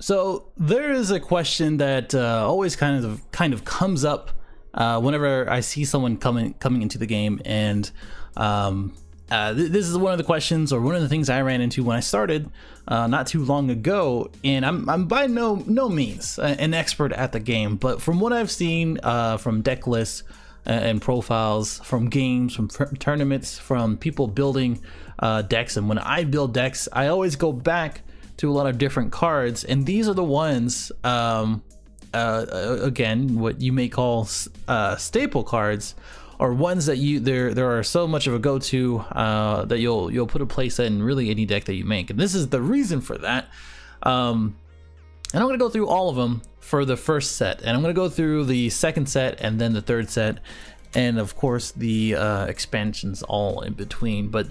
So there is a question that always kind of comes up whenever I see someone coming into the game, and this is one of the questions, or one of the things I ran into when I started not too long ago. And I'm by no means an expert at the game, but from what I've seen from deck lists and profiles, from games, from tournaments, from people building decks, and when I build decks, I always go back to a lot of different cards, and these are the ones again, what you may call staple cards, or ones that there are so much of a go-to that you'll put a place in really any deck that you make. And this is the reason for that. And I'm gonna go through all of them for the first set, and I'm gonna go through the second set, and then the third set, and of course the expansions all in between. But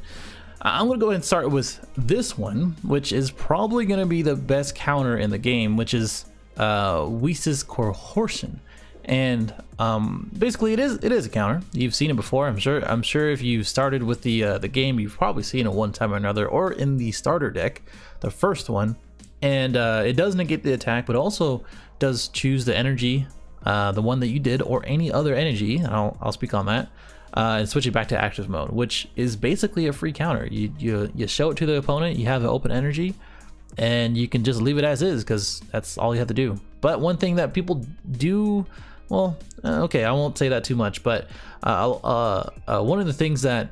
I'm gonna go ahead and start with this one, which is probably gonna be the best counter in the game, which is Weesa's Horsham. And basically it is a counter. You've seen it before. I'm sure if you started with the game, you've probably seen it one time or another, or in the starter deck, the first one. And it does negate the attack, but also does choose the energy, the one that you did, or any other energy, and I'll speak on that, and switch it back to active mode, which is basically a free counter. You show it to the opponent, you have the open energy, and you can just leave it as is, because that's all you have to do. But one thing that people do, well, okay, I won't say that too much, but one of the things that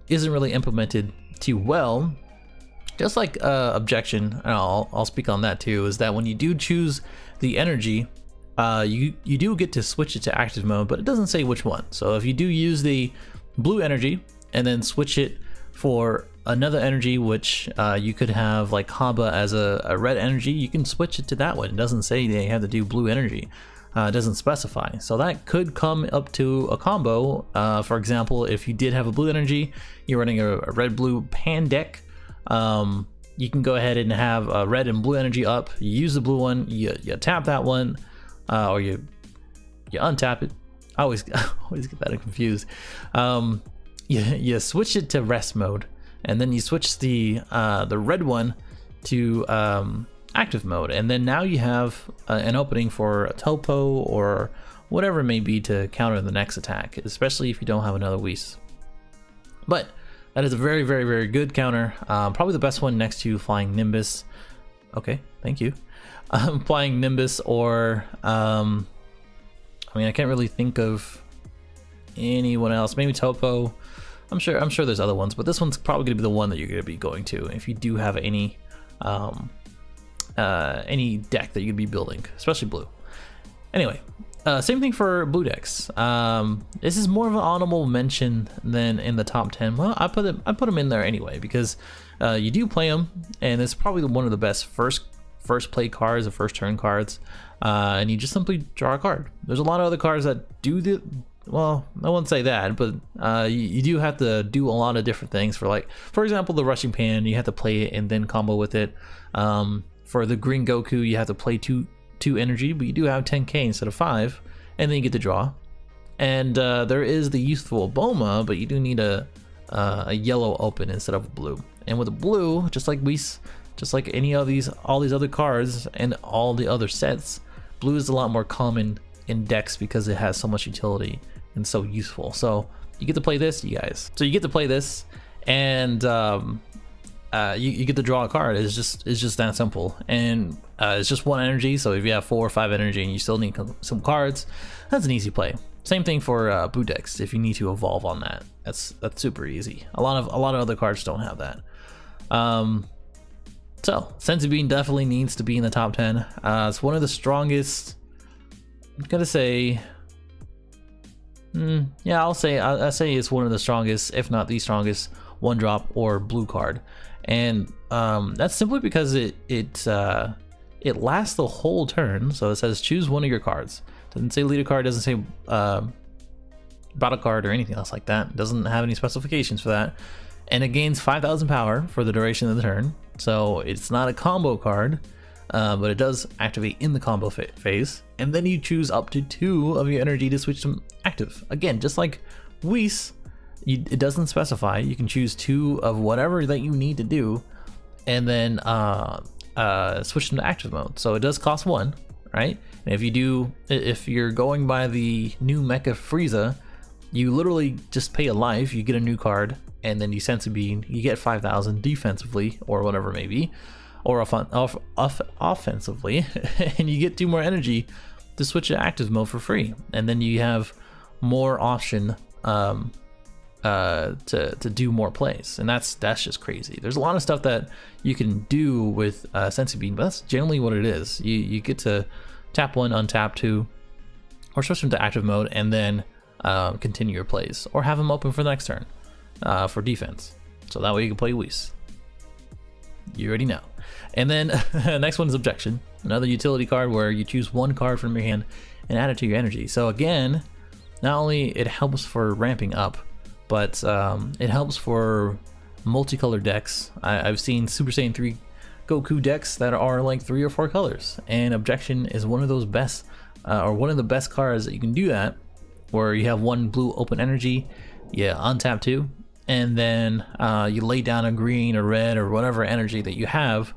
isn't really implemented too well, just like Objection, and I'll speak on that too, is that when you do choose the energy, you do get to switch it to active mode, but it doesn't say which one. So if you do use the blue energy and then switch it for another energy, which you could have like Haba as a red energy, you can switch it to that one. It doesn't say they have to do blue energy. It doesn't specify. So that could come up to a combo. For example, if you did have a blue energy, you're running a red-blue pan deck, you can go ahead and have a red and blue energy up. You use the blue one, you tap that one, or you untap it. I always get that confused. You switch it to rest mode, and then you switch the red one to active mode, and then now you have an opening for a topo or whatever it may be to counter the next attack, especially if you don't have another Weesa. But that is a very, very, very good counter. Probably the best one next to Flying Nimbus. Okay, thank you. Flying Nimbus, or I mean, I can't really think of anyone else. Maybe Topo. I'm sure there's other ones, but this one's probably gonna be the one that you're gonna be going to if you do have any deck that you'd be building, especially blue. Anyway, same thing for blue decks. This is more of an honorable mention than in the top 10. Well, I put them in there anyway, because you do play them, and it's probably one of the best first play cards, the first turn cards, and you just simply draw a card. There's a lot of other cards that do the, well, I wouldn't say that, but you do have to do a lot of different things. For example, the Rushing Pan, you have to play it and then combo with it. For the Green Goku, you have to play two energy, but you do have 10k instead of 5, and then you get to draw. And there is the Youthful Boma, but you do need a yellow open instead of a blue. And with a blue, just like all these other cards and all the other sets, blue is a lot more common in decks because it has so much utility and so useful. So you get to play this, you guys. So you get to play this, and you get to draw a card. It's just that simple, and it's just one energy. So if you have 4 or 5 energy and you still need some cards, that's an easy play. Same thing for blue decks. If you need to evolve on that, that's super easy. A lot of other cards don't have that. So Senzu Bean definitely needs to be in the top 10. It's one of the strongest. I'm gonna say, yeah, I'll say it's one of the strongest, if not the strongest, one drop or blue card. And that's simply because it lasts the whole turn. So it says choose one of your cards. Doesn't say leader card, doesn't say battle card or anything else like that. It doesn't have any specifications for that. And it gains 5,000 power for the duration of the turn. So it's not a combo card, but it does activate in the combo phase. And then you choose up to 2 of your energy to switch them active. Again, just like Weesa, it doesn't specify. You can choose 2 of whatever that you need to do, and then switch into active mode. So it does cost 1, right? And if you're going by the new Mecha Frieza, you literally just pay a life, you get a new card, and then you Senzu Bean, you get 5,000 defensively, or whatever it may be, or offensively, and you get 2 more energy to switch to active mode for free. And then you have more option to do more plays, and that's just crazy. There's a lot of stuff that you can do with Senzu Bean, but that's generally what it is. You get to tap 1, untap 2, or switch them to active mode, and then continue your plays, or have them open for the next turn for defense. So that way you can play Weesa. You already know. And then next one is Objection, another utility card where you choose 1 card from your hand and add it to your energy. So again, not only it helps for ramping up, but it helps for multicolored decks. I've seen Super Saiyan 3 Goku decks that are like 3 or 4 colors, and Objection is one of those best, or one of the best cards that you can do that, where you have 1 blue open energy, untap 2, and then you lay down a green or red or whatever energy that you have,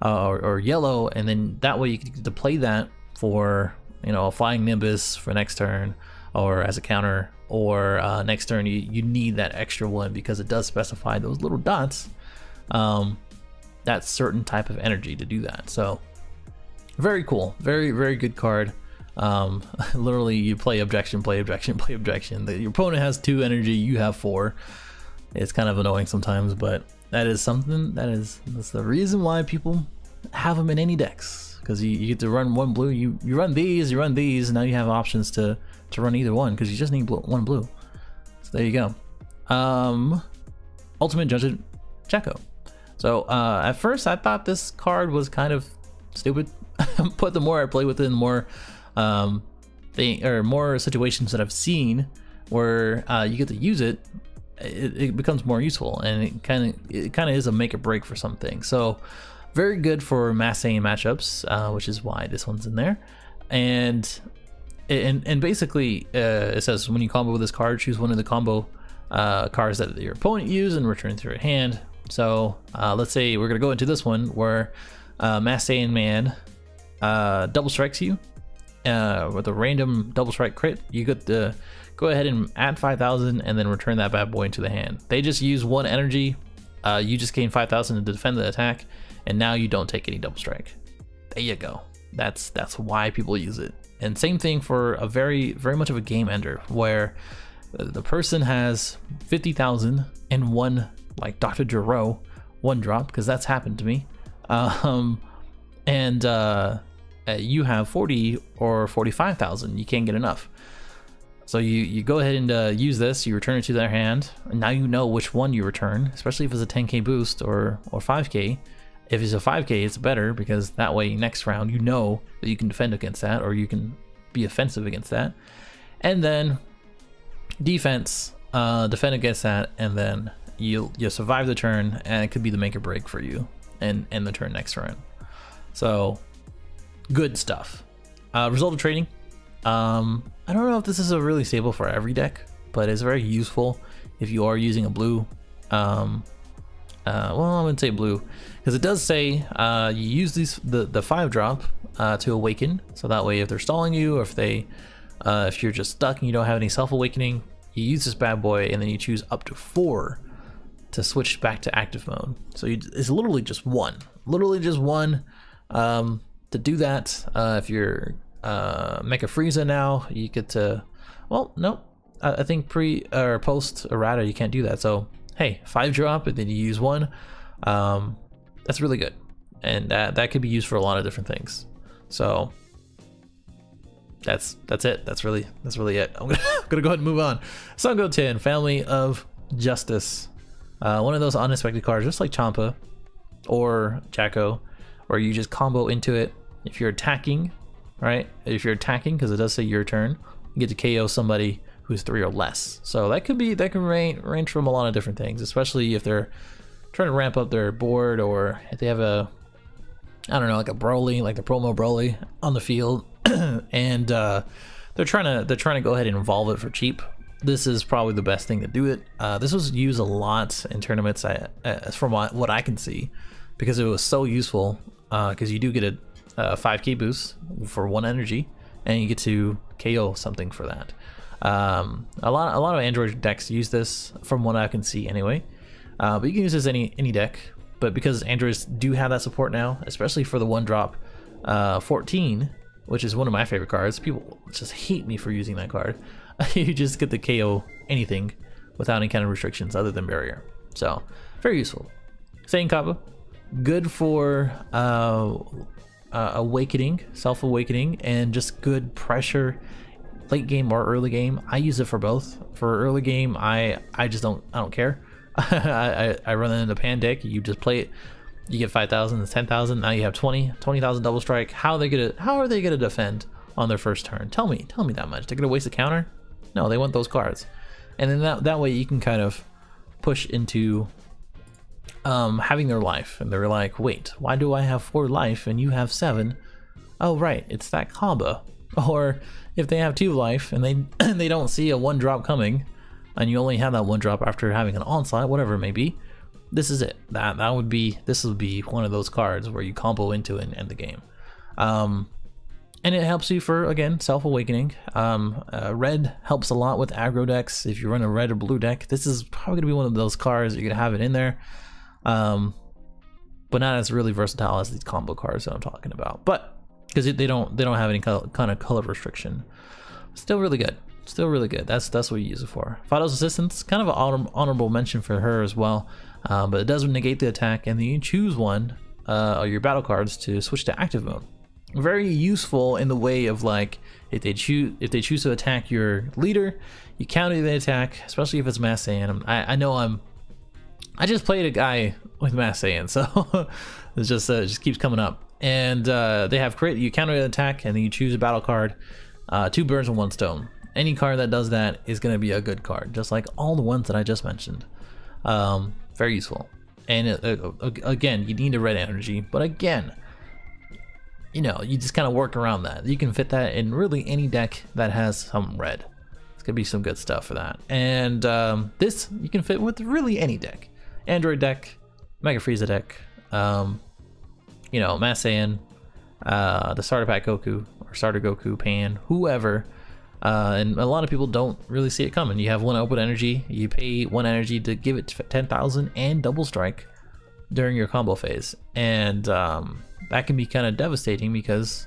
or yellow, and then that way you get to play that for, you know, a flying Nimbus for next turn, or as a counter, or next turn you need that extra 1 because it does specify those little dots, that certain type of energy to do that. So very cool, very, very good card. Literally you play Objection, play Objection, play Objection. Your opponent has 2 energy, you have 4. It's kind of annoying sometimes, but that is something that's the reason why people have them in any decks, because you get to run 1 blue, you run these, now you have options to run either one, because you just need 1 blue. So there you go. Ultimate Judgment Jacko. So at first I thought this card was kind of stupid, but the more I play with it, the more more situations that I've seen where you get to use it, it becomes more useful, and it kind of is a make or break for some things. So very good for mass Saiyan matchups, which is why this one's in there. And basically it says when you combo with this card, choose one of the combo cards that your opponent used and return it to your hand. So let's say we're gonna go into this one where Mass Saiyan Man double strikes you with a random double strike crit. You get to go ahead and add 5,000 and then return that bad boy into the hand. They just use 1 energy. You just gain 5,000 to defend the attack, and now you don't take any double strike. There you go. That's why people use it. And same thing for a very, very much of a game ender, where the person has 50,000 and 1, like Dr. Gero 1 drop, because that's happened to me. You have 40 or 45,000. You can't get enough. So you go ahead and use this, you return it to their hand, and now you know which one you return, especially if it's a 10k boost or 5k. If it's a 5k, it's better, because that way next round you know that you can defend against that, or you can be offensive against that. And then defense, defend against that, and then you'll survive the turn, and it could be the make or break for you and the turn next round. So good stuff. Result of trading. I don't know if this is a really stable for every deck, but it's very useful if you are using a blue. Well, I wouldn't say blue, because it does say you use the 5 drop to awaken. So that way, if they're stalling you, or if you're just stuck and you don't have any self awakening, you use this bad boy, and then you choose up to 4 to switch back to active mode. So it's literally just 1, to do that. If you're Mecha Frieza now, you get to, well, nope, I think pre or post errata you can't do that. So hey, 5 drop and then you use 1. That's really good, and that could be used for a lot of different things. So that's it. That's really it. I'm gonna go ahead and move on. Sango 10, Family of Justice. One of those unexpected cards, just like Champa or Jacko, where you just combo into it. If you're attacking, right? If you're attacking, because it does say your turn, you get to KO somebody who's 3 or less. So that can range from a lot of different things, especially if they're trying to ramp up their board, or if they have a, I don't know, like a Broly, like the promo Broly on the field, and they're trying to go ahead and evolve it for cheap. This is probably the best thing to do it. This was used a lot in tournaments, from what I can see, because it was so useful. because you do get a 5k boost for 1 energy, and you get to KO something for that. A lot of Android decks use this, from what I can see anyway. But you can use this any deck. But because Androids do have that support now, especially for the 1-drop 14, which is one of my favorite cards. People just hate me for using that card. You just get to KO anything without any kind of restrictions other than barrier. So very useful. Saiyan Kappa, good for awakening, self-awakening, and just good pressure late game or early game. I use it for both. For early game, I don't care. I run it in the pan deck. You just play it. You get 5,000 and 10,000. Now you have 20,000 double strike. How are they gonna defend on their first turn? Tell me that much. They're gonna waste a counter? No, they want those cards. And then that way you can kind of push into having their life. And they're like, wait, why do I have 4 life and you have 7? Oh right, it's that combo. Or if they have 2 life and they don't see a 1-drop coming, and you only have that 1-drop after having an onslaught, whatever it may be, this is it. This would be one of those cards where you combo into it and end the game. And it helps you for, again, self-awakening. Red helps a lot with aggro decks. If you run a red or blue deck, this is probably gonna be one of those cards that you're gonna have it in there. But not as really versatile as these combo cards that I'm talking about. But because they don't have any kind of color restriction. Still really good. Still really good. That's what you use it for. Fido's Assistance, kind of an honorable mention for her as well. But it does negate the attack, and then you choose one of your battle cards to switch to active mode. Very useful in the way of, like, if they choose to attack your leader, you counter the attack, especially if it's Mass Saiyan. I just played a guy with Mass Saiyan, so it just keeps coming up. And they have crit. You counter the attack, and then you choose a battle card. 2 birds with 1 stone. Any card that does that is going to be a good card, just like all the ones that I just mentioned. Very useful. And again, you need a red energy, but again, you know, you just kind of work around that. You can fit that in really any deck that has some red. It's going to be some good stuff for that. And this you can fit with really any deck. Android deck, Mega Frieza deck, you know, Mass Saiyan, the Starter Pack Goku, or Starter Goku, Pan, whoever. And a lot of people don't really see it coming. You have 1 open energy, you pay 1 energy to give it 10,000 and double strike during your combo phase. And that can be kind of devastating because,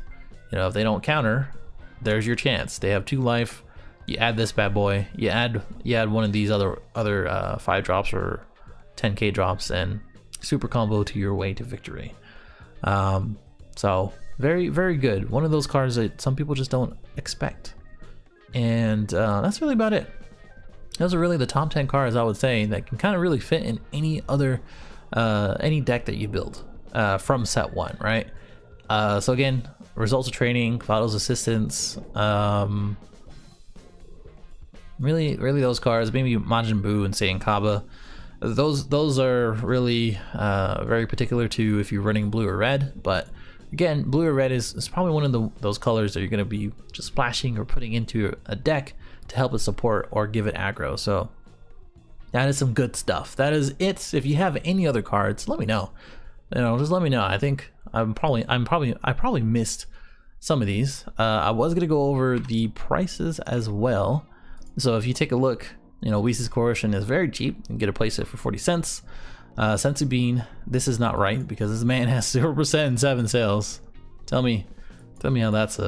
you know, if they don't counter, there's your chance. They have 2 life, you add this bad boy, you add one of these other 5 drops or 10k drops, and super combo to your way to victory. So very, very good. One of those cards that some people just don't expect. And that's really about it. Those are really the top 10 cards, I would say, that can kind of really fit in any other any deck that you build from set 1, right? So again, results of training, Fido's Assistance, really those cards, maybe Majin Buu and Saiyan Kaba. Those are really very particular to if you're running blue or red, but again, blue or red is probably one of those colors that you're going to be just splashing or putting into a deck to help it support or give it aggro. So that is some good stuff. That is it. If you have any other cards, let me know. You know, just let me know. I think I probably missed some of these. I was going to go over the prices as well. So if you take a look, you know, Weesa's Coercion is very cheap. You can get a playset for 40 cents. Sensu Bean, this is not right because this man has 0% and 7 sales. Tell me how that's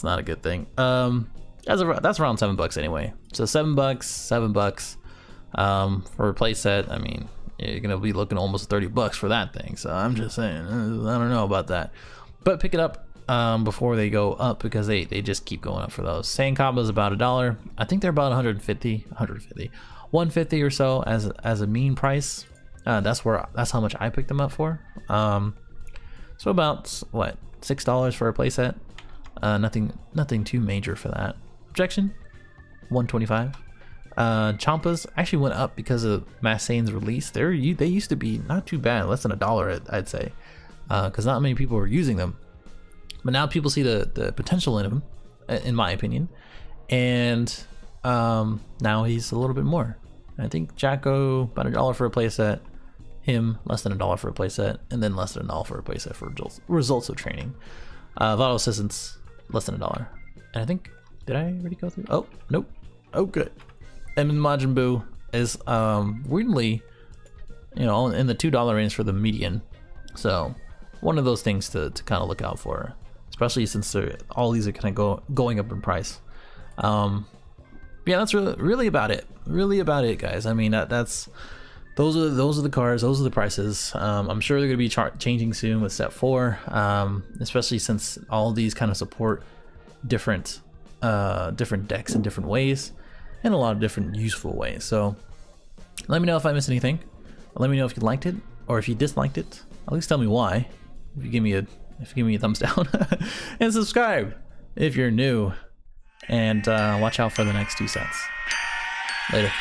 not a good thing. That's around $7 anyway. So $7 for a playset. I mean, you're gonna be looking almost $30 for that thing. So I'm just saying, I don't know about that. But pick it up before they go up because they just keep going up for those. Saiyan Kaba is about $1. I think they're about 150 or so as a mean price. That's how much I picked them up for. So about what, $6 for a playset. Nothing too major for that. Objection, $125. Champas actually went up because of Mass Saiyan's release. They used to be not too bad, less than $1, I'd say, because not many people were using them. But now people see the potential in him, in my opinion, and now he's a little bit more. I think Jacko, about $1 for a playset. him, less than $1 for a playset, and then less than $1 for a playset for results of training. Vital Assistance, less than $1. And I think, did I already go through? Oh, nope. Oh, good. And Majin Buu is weirdly, you know, in the $2 range for the median. So one of those things to kind of look out for, especially since all these are kind of going up in price. Yeah, that's really about it. Really about it, guys. I mean, those are the cards. Those are the prices. I'm sure they're going to be changing soon with Set 4, especially since all these kind of support different decks in different ways, and a lot of different useful ways. So let me know if I missed anything. Let me know if you liked it or if you disliked it. At least tell me why. If you give me a thumbs down and subscribe if you're new, and watch out for the next 2 sets. Later.